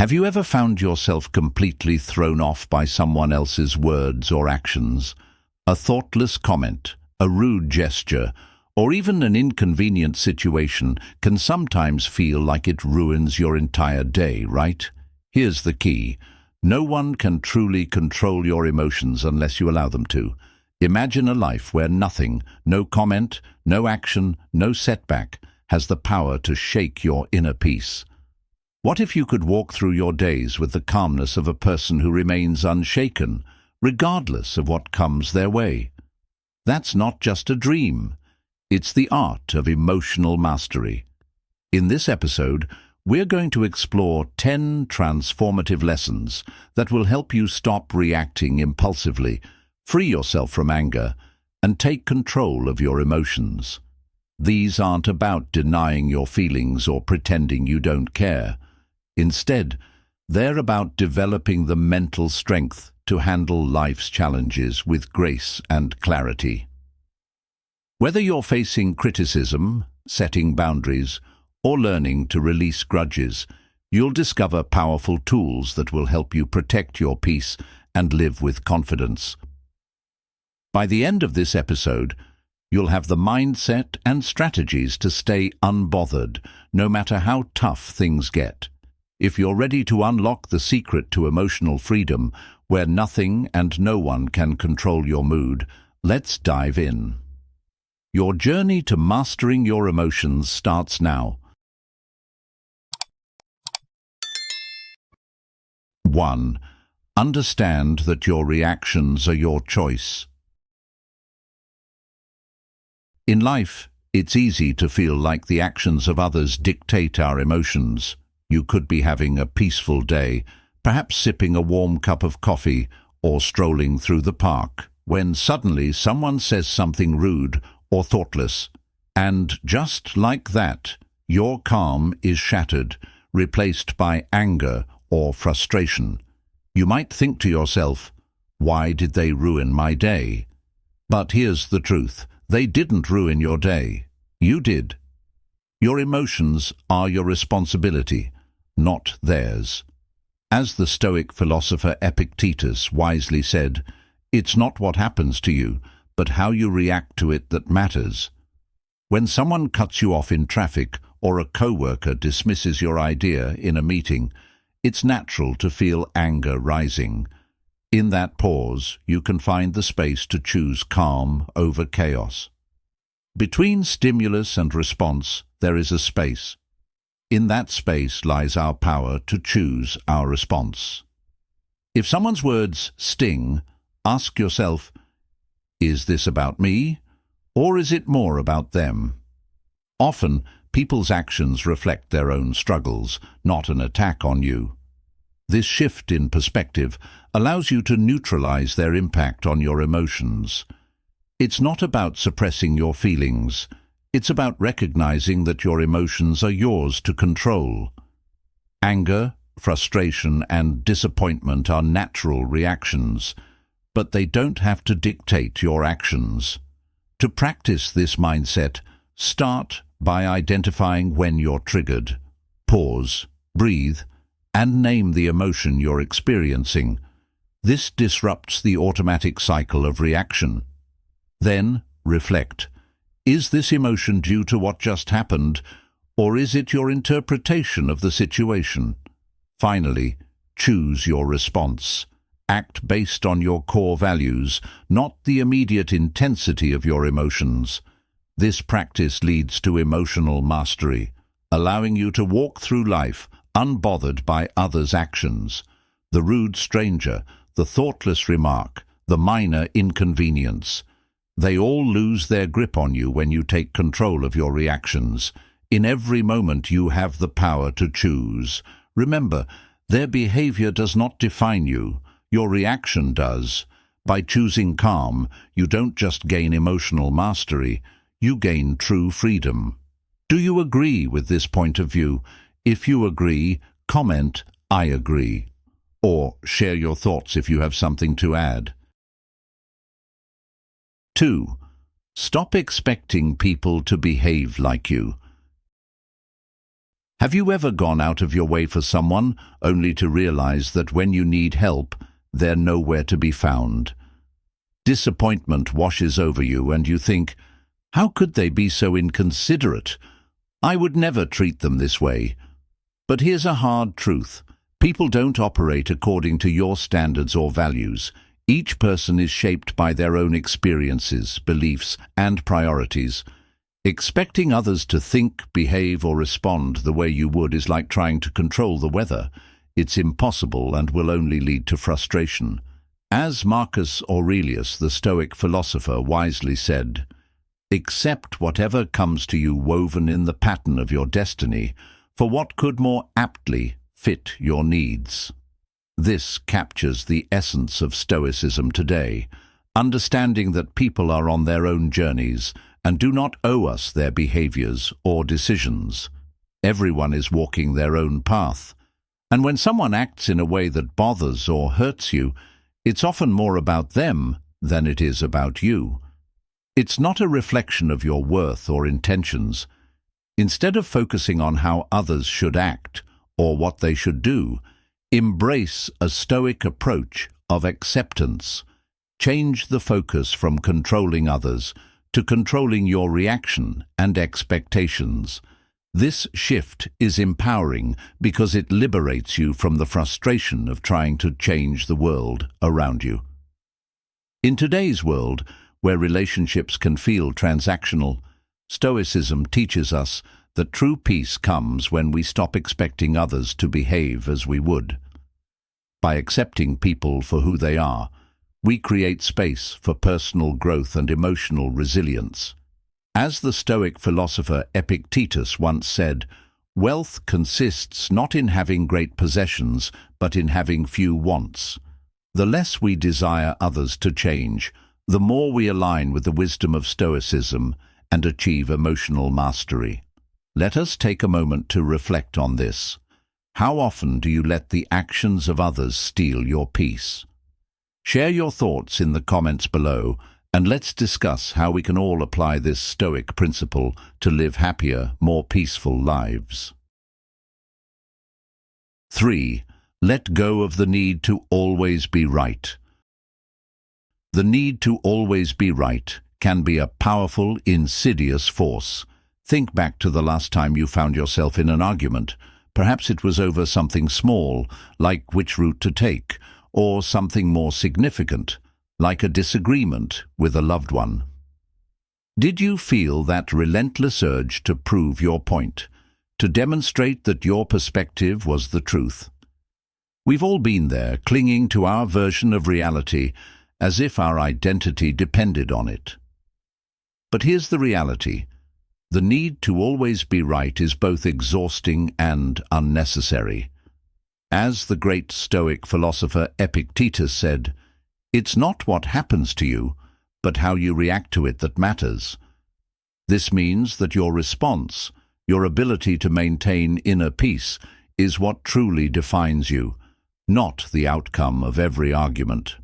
Have you ever found yourself completely thrown off by someone else's words or actions? A thoughtless comment, a rude gesture, or even an inconvenient situation can sometimes feel like it ruins your entire day, right? Here's the key. No one can truly control your emotions unless you allow them to. Imagine a life where nothing, no comment, no action, no setback, has the power to shake your inner peace. What if you could walk through your days with the calmness of a person who remains unshaken, regardless of what comes their way? That's not just a dream. It's the art of emotional mastery. In this episode, we're going to explore 10 transformative lessons that will help you stop reacting impulsively, free yourself from anger, and take control of your emotions. These aren't about denying your feelings or pretending you don't care. Instead, they're about developing the mental strength to handle life's challenges with grace and clarity. Whether you're facing criticism, setting boundaries, or learning to release grudges, you'll discover powerful tools that will help you protect your peace and live with confidence. By the end of this episode, you'll have the mindset and strategies to stay unbothered, no matter how tough things get. If you're ready to unlock the secret to emotional freedom, where nothing and no one can control your mood, let's dive in. Your journey to mastering your emotions starts now. 1. Understand that your reactions are your choice. In life, it's easy to feel like the actions of others dictate our emotions. You could be having a peaceful day, perhaps sipping a warm cup of coffee or strolling through the park, when suddenly someone says something rude or thoughtless. And just like that, your calm is shattered, replaced by anger or frustration. You might think to yourself, why did they ruin my day? But here's the truth. They didn't ruin your day. You did. Your emotions are your responsibility, not theirs. As the Stoic philosopher Epictetus wisely said, it's not what happens to you, but how you react to it that matters. When someone cuts you off in traffic or a coworker dismisses your idea in a meeting, it's natural to feel anger rising. In that pause, you can find the space to choose calm over chaos. Between stimulus and response, there is a space. In that space lies our power to choose our response. If someone's words sting, ask yourself, is this about me, or is it more about them? Often, people's actions reflect their own struggles, not an attack on you. This shift in perspective allows you to neutralize their impact on your emotions. It's not about suppressing your feelings. It's about recognizing that your emotions are yours to control. Anger, frustration, and disappointment are natural reactions, but they don't have to dictate your actions. To practice this mindset, start by identifying when you're triggered. Pause, breathe, and name the emotion you're experiencing. This disrupts the automatic cycle of reaction. Then, reflect. Is this emotion due to what just happened, or is it your interpretation of the situation? Finally, choose your response. Act based on your core values, not the immediate intensity of your emotions. This practice leads to emotional mastery, allowing you to walk through life unbothered by others' actions. The rude stranger, the thoughtless remark, the minor inconvenience. They all lose their grip on you when you take control of your reactions. In every moment you have the power to choose. Remember, their behavior does not define you. Your reaction does. By choosing calm, you don't just gain emotional mastery, you gain true freedom. Do you agree with this point of view? If you agree, comment, "I agree," or share your thoughts if you have something to add. 2. Stop expecting people to behave like you. Have you ever gone out of your way for someone only to realize that when you need help, they're nowhere to be found? Disappointment washes over you and you think, how could they be so inconsiderate? I would never treat them this way. But here's a hard truth. People don't operate according to your standards or values. Each person is shaped by their own experiences, beliefs, and priorities. Expecting others to think, behave, or respond the way you would is like trying to control the weather. It's impossible and will only lead to frustration. As Marcus Aurelius, the Stoic philosopher, wisely said, "Accept whatever comes to you woven in the pattern of your destiny, for what could more aptly fit your needs." This captures the essence of Stoicism today, understanding that people are on their own journeys and do not owe us their behaviors or decisions. Everyone is walking their own path, and when someone acts in a way that bothers or hurts you, it's often more about them than it is about you. It's not a reflection of your worth or intentions. Instead of focusing on how others should act or what they should do, embrace a Stoic approach of acceptance. Change the focus from controlling others to controlling your reaction and expectations. This shift is empowering because it liberates you from the frustration of trying to change the world around you. In today's world, where relationships can feel transactional, Stoicism teaches us that true peace comes when we stop expecting others to behave as we would. By accepting people for who they are, we create space for personal growth and emotional resilience. As the Stoic philosopher Epictetus once said, "Wealth consists not in having great possessions, but in having few wants." The less we desire others to change, the more we align with the wisdom of Stoicism and achieve emotional mastery. Let us take a moment to reflect on this. How often do you let the actions of others steal your peace? Share your thoughts in the comments below, and let's discuss how we can all apply this Stoic principle to live happier, more peaceful lives. 3. Let go of the need to always be right. The need to always be right can be a powerful, insidious force. Think back to the last time you found yourself in an argument. Perhaps it was over something small, like which route to take, or something more significant, like a disagreement with a loved one. Did you feel that relentless urge to prove your point, to demonstrate that your perspective was the truth? We've all been there, clinging to our version of reality as if our identity depended on it. But here's the reality. The need to always be right is both exhausting and unnecessary. As the great Stoic philosopher Epictetus said, "It's not what happens to you, but how you react to it that matters." This means that your response, your ability to maintain inner peace, is what truly defines you, not the outcome of every argument.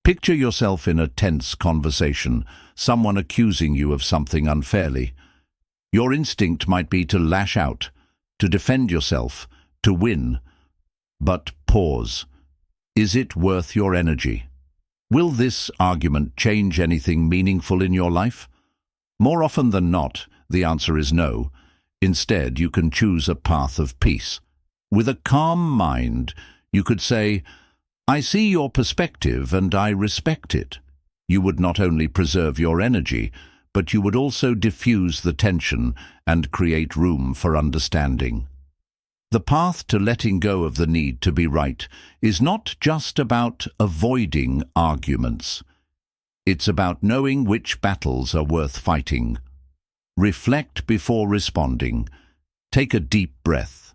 Picture yourself in a tense conversation, someone accusing you of something unfairly. Your instinct might be to lash out, to defend yourself, to win. But pause. Is it worth your energy? Will this argument change anything meaningful in your life? More often than not, the answer is no. Instead, you can choose a path of peace. With a calm mind, you could say, "I see your perspective and I respect it." You would not only preserve your energy, but you would also diffuse the tension and create room for understanding. The path to letting go of the need to be right is not just about avoiding arguments. It's about knowing which battles are worth fighting. Reflect before responding. Take a deep breath.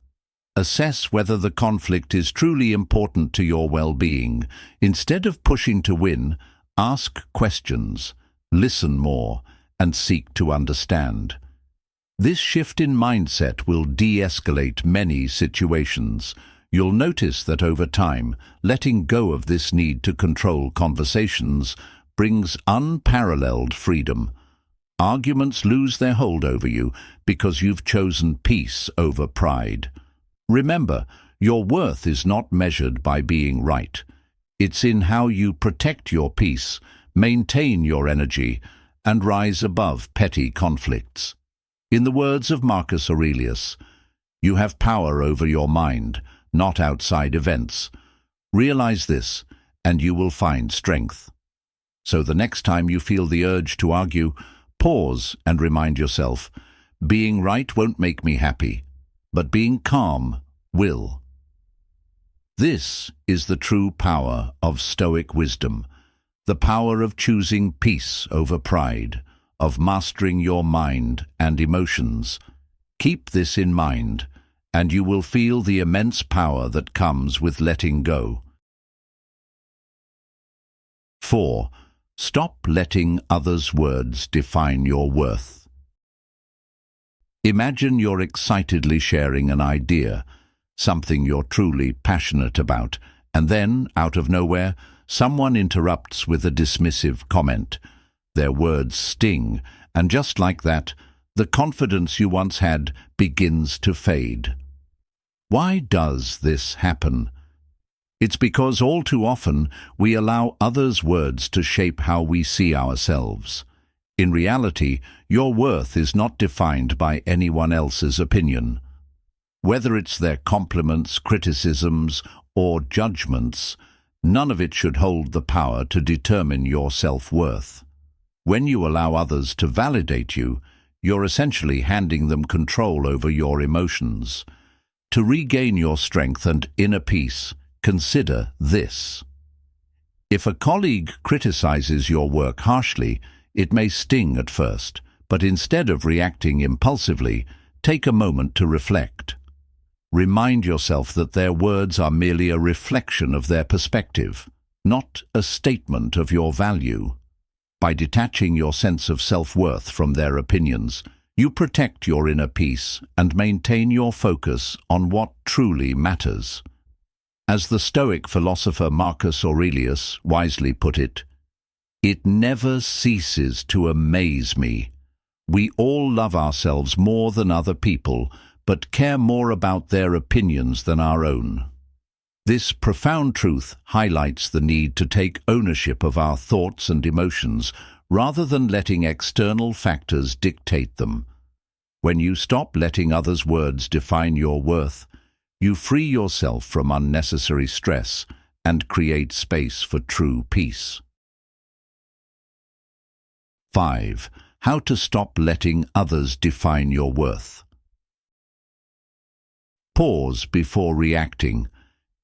Assess whether the conflict is truly important to your well-being. Instead of pushing to win, ask questions, listen more, and seek to understand. This shift in mindset will de-escalate many situations. You'll notice that over time, letting go of this need to control conversations brings unparalleled freedom. Arguments lose their hold over you because you've chosen peace over pride. Remember, your worth is not measured by being right. It's in how you protect your peace, maintain your energy, and rise above petty conflicts. In the words of Marcus Aurelius, you have power over your mind, not outside events. Realize this, and you will find strength. So the next time you feel the urge to argue, pause and remind yourself, being right won't make me happy, but being calm will. This is the true power of Stoic wisdom, the power of choosing peace over pride, of mastering your mind and emotions. Keep this in mind, and you will feel the immense power that comes with letting go. 4. Stop letting others' words define your worth. Imagine you're excitedly sharing an idea, something you're truly passionate about, and then, out of nowhere, someone interrupts with a dismissive comment. Their words sting, and just like that, the confidence you once had begins to fade. Why does this happen? It's because all too often we allow others' words to shape how we see ourselves. In reality, your worth is not defined by anyone else's opinion. Whether it's their compliments, criticisms, or judgments, none of it should hold the power to determine your self-worth. When you allow others to validate you, you're essentially handing them control over your emotions. To regain your strength and inner peace, consider this. If a colleague criticizes your work harshly, it may sting at first, but instead of reacting impulsively, take a moment to reflect. Remind yourself that their words are merely a reflection of their perspective, not a statement of your value. By detaching your sense of self-worth from their opinions, you protect your inner peace and maintain your focus on what truly matters. As the Stoic philosopher Marcus Aurelius wisely put it, "It never ceases to amaze me. We all love ourselves more than other people, but care more about their opinions than our own." This profound truth highlights the need to take ownership of our thoughts and emotions rather than letting external factors dictate them. When you stop letting others' words define your worth, you free yourself from unnecessary stress and create space for true peace. 5. How to stop letting others define your worth. Pause before reacting.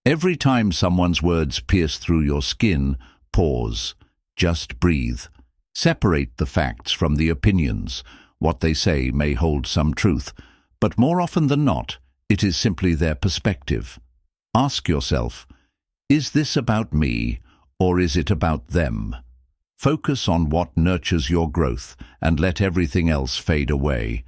Every time someone's words pierce through your skin, pause. Just breathe. Separate the facts from the opinions. What they say may hold some truth, but more often than not, it is simply their perspective. Ask yourself, is this about me, or is it about them? Focus on what nurtures your growth and let everything else fade away.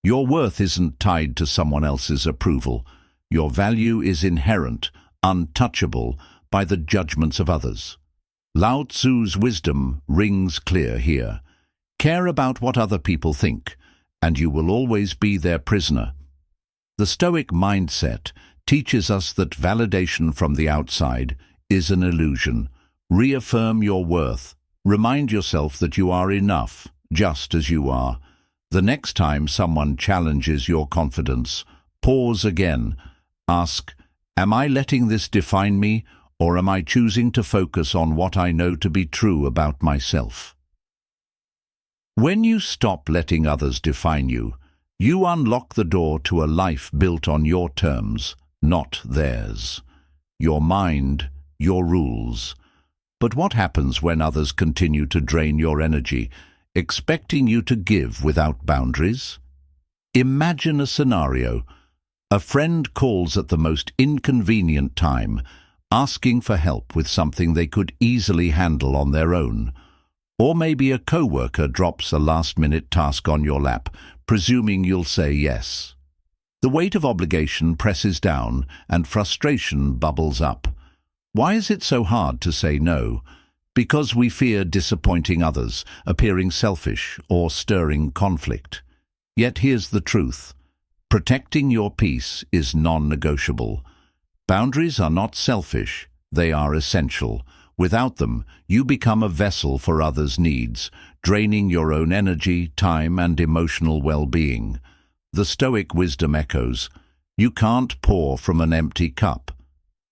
Your worth isn't tied to someone else's approval. Your value is inherent, untouchable by the judgments of others. Lao Tzu's wisdom rings clear here. Care about what other people think, and you will always be their prisoner. The Stoic mindset teaches us that validation from the outside is an illusion. Reaffirm your worth. Remind yourself that you are enough, just as you are. The next time someone challenges your confidence, pause again. Ask, am I letting this define me, or am I choosing to focus on what I know to be true about myself? When you stop letting others define you, you unlock the door to a life built on your terms, not theirs. Your mind, your rules. But what happens when others continue to drain your energy, expecting you to give without boundaries? Imagine a scenario. A friend calls at the most inconvenient time, asking for help with something they could easily handle on their own. Or maybe a coworker drops a last-minute task on your lap, presuming you'll say yes. The weight of obligation presses down and frustration bubbles up. Why is it so hard to say no? Because we fear disappointing others, appearing selfish, or stirring conflict. Yet here's the truth. Protecting your peace is non-negotiable. Boundaries are not selfish, they are essential. Without them, you become a vessel for others' needs, draining your own energy, time, and emotional well-being. The Stoic wisdom echoes, you can't pour from an empty cup.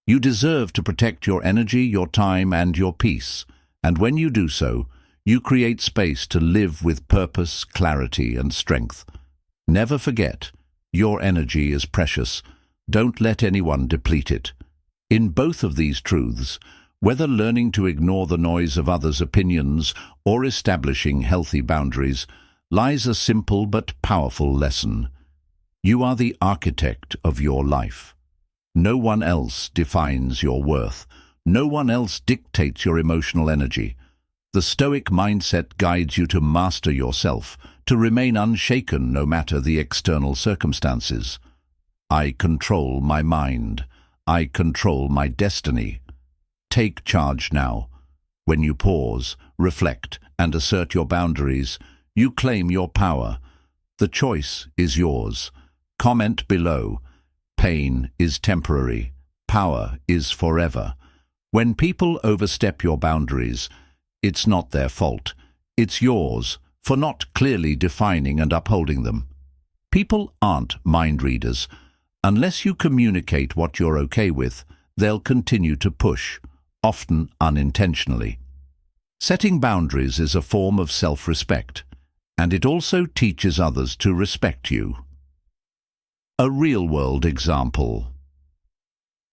You deserve to protect your energy, your time, and your peace. And when you do so, you create space to live with purpose, clarity, and strength. Never forget, your energy is precious. Don't let anyone deplete it. In both of these truths, whether learning to ignore the noise of others' opinions or establishing healthy boundaries, lies a simple but powerful lesson. You are the architect of your life. No one else defines your worth. No one else dictates your emotional energy. The Stoic mindset guides you to master yourself, to remain unshaken no matter the external circumstances. I control my mind. I control my destiny. Take charge now. When you pause, reflect, and assert your boundaries, you claim your power. The choice is yours. Comment below. Pain is temporary. Power is forever. When people overstep your boundaries, it's not their fault. It's yours for not clearly defining and upholding them. People aren't mind readers. Unless you communicate what you're okay with, they'll continue to push, often unintentionally. Setting boundaries is a form of self-respect, and it also teaches others to respect you. A real-world example.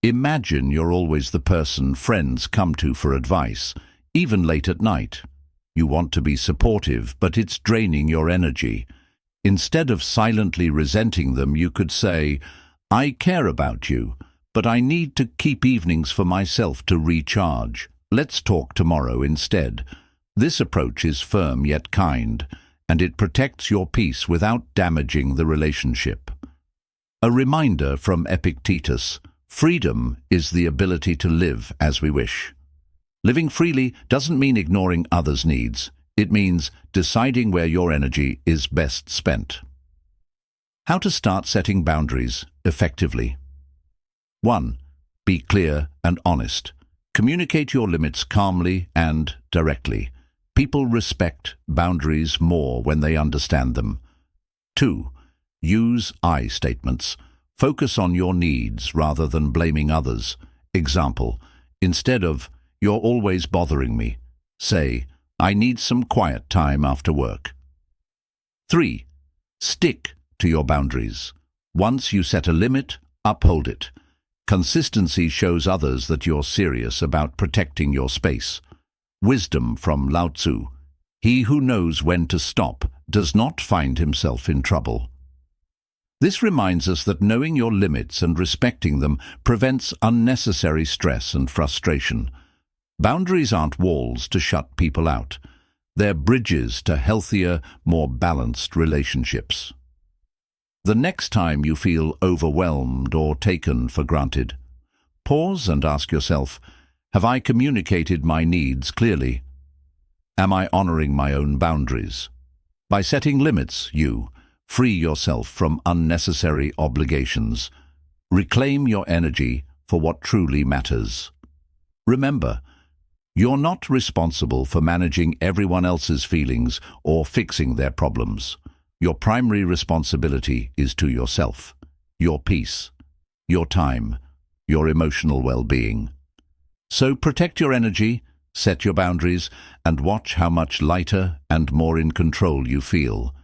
Imagine you're always the person friends come to for advice, even late at night. You want to be supportive, but it's draining your energy. Instead of silently resenting them, you could say, I care about you, but I need to keep evenings for myself to recharge. Let's talk tomorrow instead. This approach is firm yet kind, and it protects your peace without damaging the relationship. A reminder from Epictetus, freedom is the ability to live as we wish. Living freely doesn't mean ignoring others' needs. It means deciding where your energy is best spent. How to start setting boundaries effectively. 1. Be clear and honest. Communicate your limits calmly and directly. People respect boundaries more when they understand them. 2. Use I statements. Focus on your needs rather than blaming others. Example, instead of, you're always bothering me, say, I need some quiet time after work. 3. Stick to your boundaries. Once you set a limit, uphold it. Consistency shows others that you're serious about protecting your space. Wisdom from Lao Tzu. He who knows when to stop does not find himself in trouble. This reminds us that knowing your limits and respecting them prevents unnecessary stress and frustration. Boundaries aren't walls to shut people out. They're bridges to healthier, more balanced relationships. The next time you feel overwhelmed or taken for granted, pause and ask yourself, have I communicated my needs clearly? Am I honoring my own boundaries? By setting limits, you free yourself from unnecessary obligations. Reclaim your energy for what truly matters. Remember, you're not responsible for managing everyone else's feelings or fixing their problems. Your primary responsibility is to yourself, your peace, your time, your emotional well-being. So protect your energy, set your boundaries, and watch how much lighter and more in control you feel.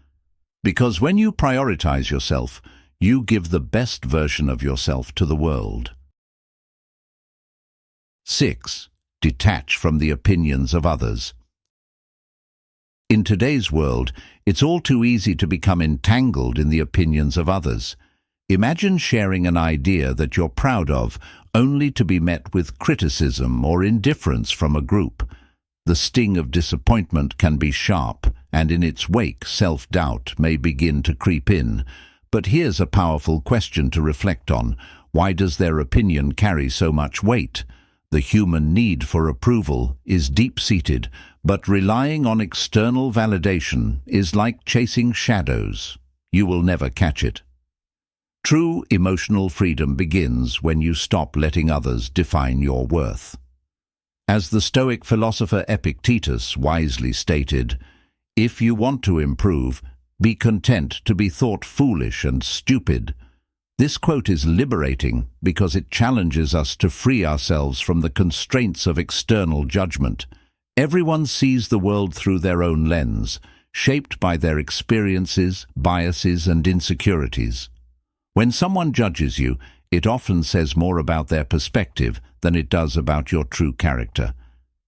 Because when you prioritize yourself, you give the best version of yourself to the world. 6. Detach from the opinions of others. In today's world, it's all too easy to become entangled in the opinions of others. Imagine sharing an idea that you're proud of, only to be met with criticism or indifference from a group. The sting of disappointment can be sharp, and in its wake, self-doubt may begin to creep in. But here's a powerful question to reflect on. Why does their opinion carry so much weight? The human need for approval is deep-seated, but relying on external validation is like chasing shadows. You will never catch it. True emotional freedom begins when you stop letting others define your worth. As the Stoic philosopher Epictetus wisely stated, "If you want to improve, be content to be thought foolish and stupid." This quote is liberating because it challenges us to free ourselves from the constraints of external judgment. Everyone sees the world through their own lens, shaped by their experiences, biases, and insecurities. When someone judges you, it often says more about their perspective than it does about your true character.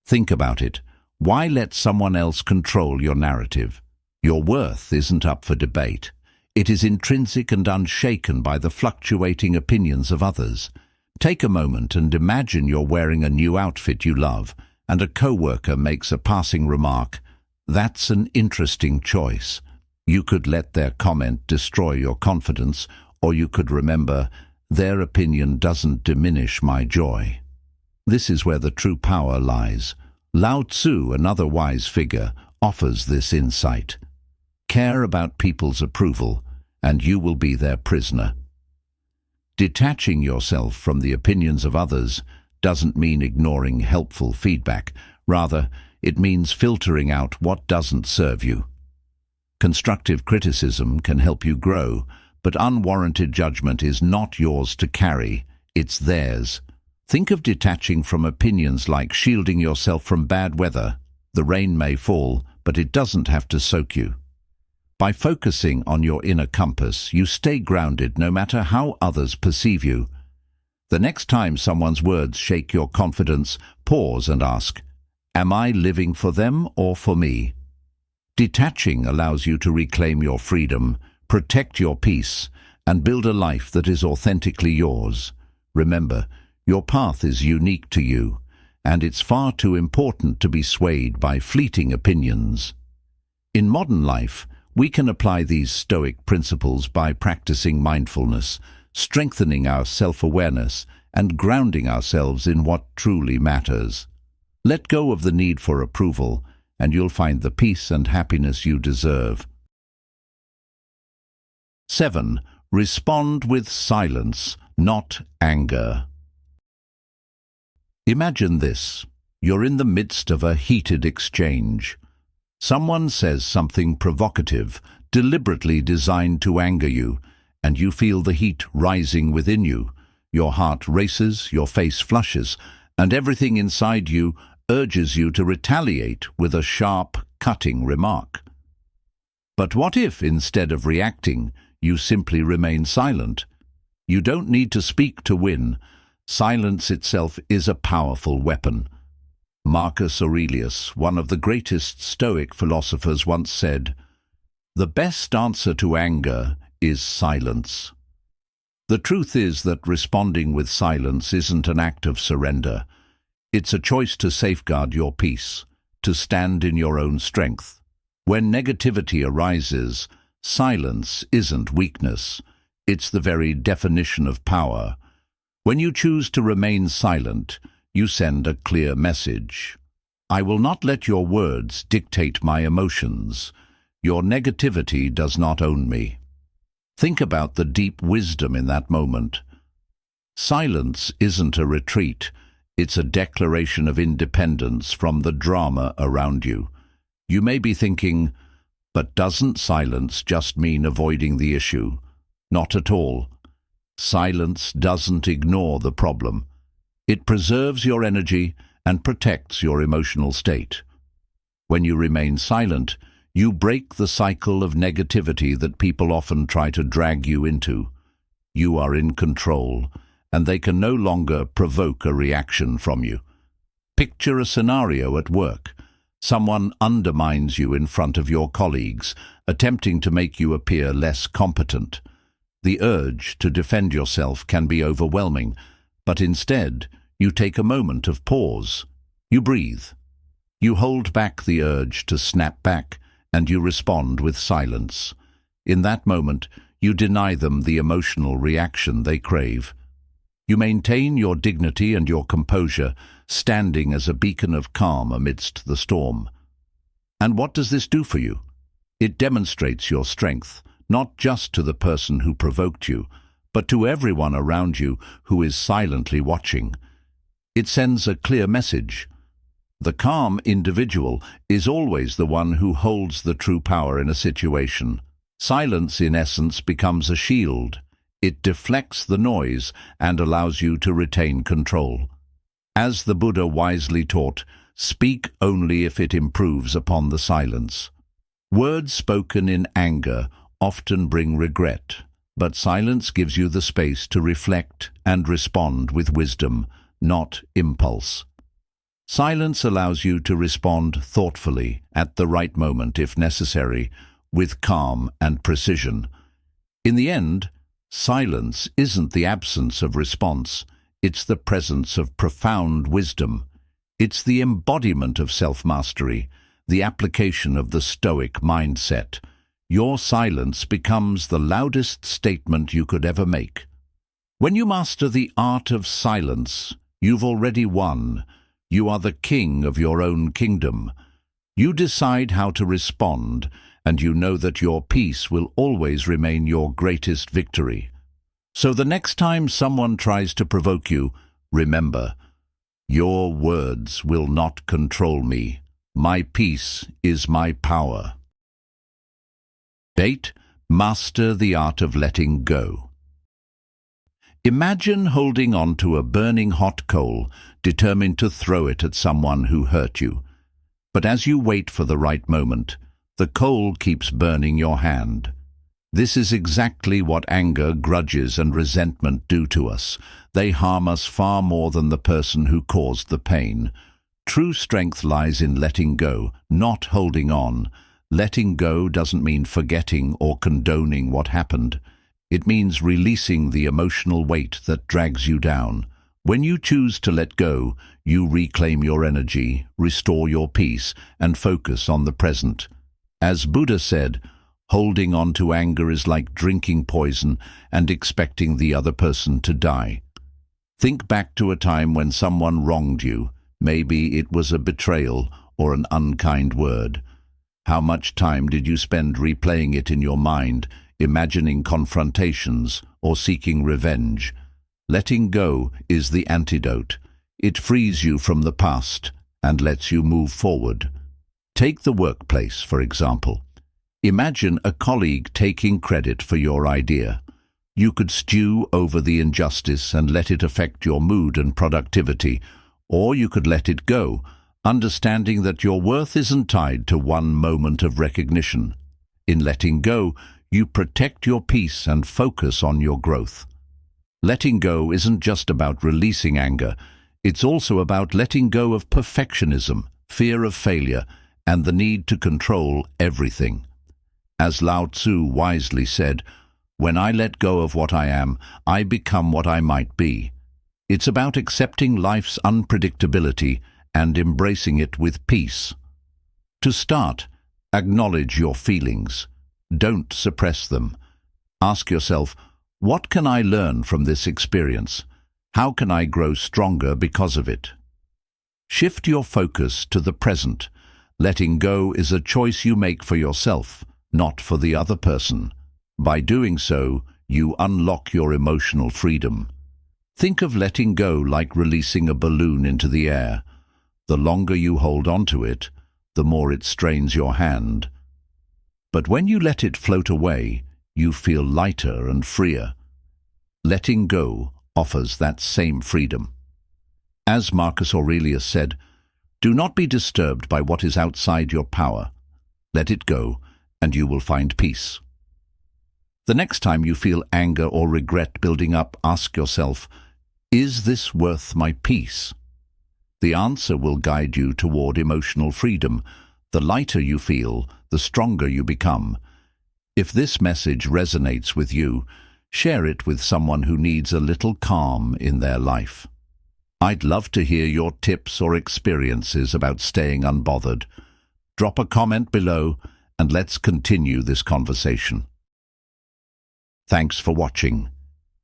Think about it. Why let someone else control your narrative? Your worth isn't up for debate. It is intrinsic and unshaken by the fluctuating opinions of others. Take a moment and imagine you're wearing a new outfit you love, and a coworker makes a passing remark. That's an interesting choice. You could let their comment destroy your confidence, or you could remember, their opinion doesn't diminish my joy. This is where the true power lies. Lao Tzu, another wise figure, offers this insight. Care about people's approval, and you will be their prisoner. Detaching yourself from the opinions of others doesn't mean ignoring helpful feedback. Rather, it means filtering out what doesn't serve you. Constructive criticism can help you grow, but unwarranted judgment is not yours to carry, it's theirs. Think of detaching from opinions like shielding yourself from bad weather. The rain may fall, but it doesn't have to soak you. By focusing on your inner compass, you stay grounded no matter how others perceive you. The next time someone's words shake your confidence, pause and ask, "Am I living for them or for me?" Detaching allows you to reclaim your freedom, protect your peace, and build a life that is authentically yours. Remember, your path is unique to you, and it's far too important to be swayed by fleeting opinions. In modern life, we can apply these Stoic principles by practicing mindfulness, strengthening our self-awareness, and grounding ourselves in what truly matters. Let go of the need for approval, and you'll find the peace and happiness you deserve. 7. Respond with silence, not anger. Imagine this. You're in the midst of a heated exchange. Someone says something provocative, deliberately designed to anger you, and you feel the heat rising within you. Your heart races, your face flushes, and everything inside you urges you to retaliate with a sharp, cutting remark. But what if, instead of reacting, you simply remain silent? You don't need to speak to win. Silence itself is a powerful weapon. Marcus Aurelius, one of the greatest Stoic philosophers, once said, "The best answer to anger is silence." The truth is that responding with silence isn't an act of surrender. It's a choice to safeguard your peace, to stand in your own strength. When negativity arises, silence isn't weakness. It's the very definition of power. When you choose to remain silent, you send a clear message. I will not let your words dictate my emotions. Your negativity does not own me. Think about the deep wisdom in that moment. Silence isn't a retreat. It's a declaration of independence from the drama around you. You may be thinking, but doesn't silence just mean avoiding the issue? Not at all. Silence doesn't ignore the problem. It preserves your energy and protects your emotional state. When you remain silent, you break the cycle of negativity that people often try to drag you into. You are in control, and they can no longer provoke a reaction from you. Picture a scenario at work. Someone undermines you in front of your colleagues, attempting to make you appear less competent. The urge to defend yourself can be overwhelming, but instead, you take a moment of pause. You breathe. You hold back the urge to snap back, and you respond with silence. In that moment, you deny them the emotional reaction they crave. You maintain your dignity and your composure, standing as a beacon of calm amidst the storm. And what does this do for you? It demonstrates your strength, not just to the person who provoked you, but to everyone around you who is silently watching. It sends a clear message. The calm individual is always the one who holds the true power in a situation. Silence, in essence, becomes a shield. It deflects the noise and allows you to retain control. As the Buddha wisely taught, speak only if it improves upon the silence. Words spoken in anger often bring regret, but silence gives you the space to reflect and respond with wisdom, not impulse. Silence allows you to respond thoughtfully, at the right moment if necessary, with calm and precision. In the end, silence isn't the absence of response, it's the presence of profound wisdom. It's the embodiment of self-mastery, the application of the Stoic mindset. Your silence becomes the loudest statement you could ever make. When you master the art of silence, you've already won. You are the king of your own kingdom. You decide how to respond, and you know that your peace will always remain your greatest victory. So the next time someone tries to provoke you, remember, your words will not control me. My peace is my power. 8. Master the art of letting go. Imagine holding on to a burning hot coal, determined to throw it at someone who hurt you. But as you wait for the right moment, the coal keeps burning your hand. This is exactly what anger, grudges, and resentment do to us. They harm us far more than the person who caused the pain. True strength lies in letting go, not holding on. Letting go doesn't mean forgetting or condoning what happened. It means releasing the emotional weight that drags you down. When you choose to let go, you reclaim your energy, restore your peace, and focus on the present. As Buddha said, holding on to anger is like drinking poison and expecting the other person to die. Think back to a time when someone wronged you. Maybe it was a betrayal or an unkind word. How much time did you spend replaying it in your mind, imagining confrontations or seeking revenge? Letting go is the antidote. It frees you from the past and lets you move forward. Take the workplace, for example. Imagine a colleague taking credit for your idea. You could stew over the injustice and let it affect your mood and productivity, or you could let it go, understanding that your worth isn't tied to one moment of recognition. In letting go, you protect your peace and focus on your growth. Letting go isn't just about releasing anger, it's also about letting go of perfectionism, fear of failure, and the need to control everything. As Lao Tzu wisely said, "When I let go of what I am, I become what I might be." It's about accepting life's unpredictability and embracing it with peace. To start, acknowledge your feelings. Don't suppress them. Ask yourself, what can I learn from this experience? How can I grow stronger because of it? Shift your focus to the present. Letting go is a choice you make for yourself, not for the other person. By doing so, you unlock your emotional freedom. Think of letting go like releasing a balloon into the air. The longer you hold on to it, the more it strains your hand. But when you let it float away, you feel lighter and freer. Letting go offers that same freedom. As Marcus Aurelius said, "Do not be disturbed by what is outside your power. Let it go, and you will find peace." The next time you feel anger or regret building up, ask yourself, is this worth my peace? The answer will guide you toward emotional freedom. The lighter you feel, the stronger you become. If this message resonates with you, share it with someone who needs a little calm in their life. I'd love to hear your tips or experiences about staying unbothered. Drop a comment below and let's continue this conversation. Thanks for watching.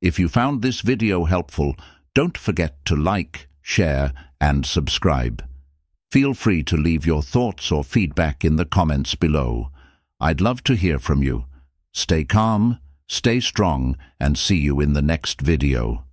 If you found this video helpful, Don't forget to like, share, and subscribe. Feel free to leave your thoughts or feedback in the comments below. I'd love to hear from you. Stay calm, stay strong, and see you in the next video.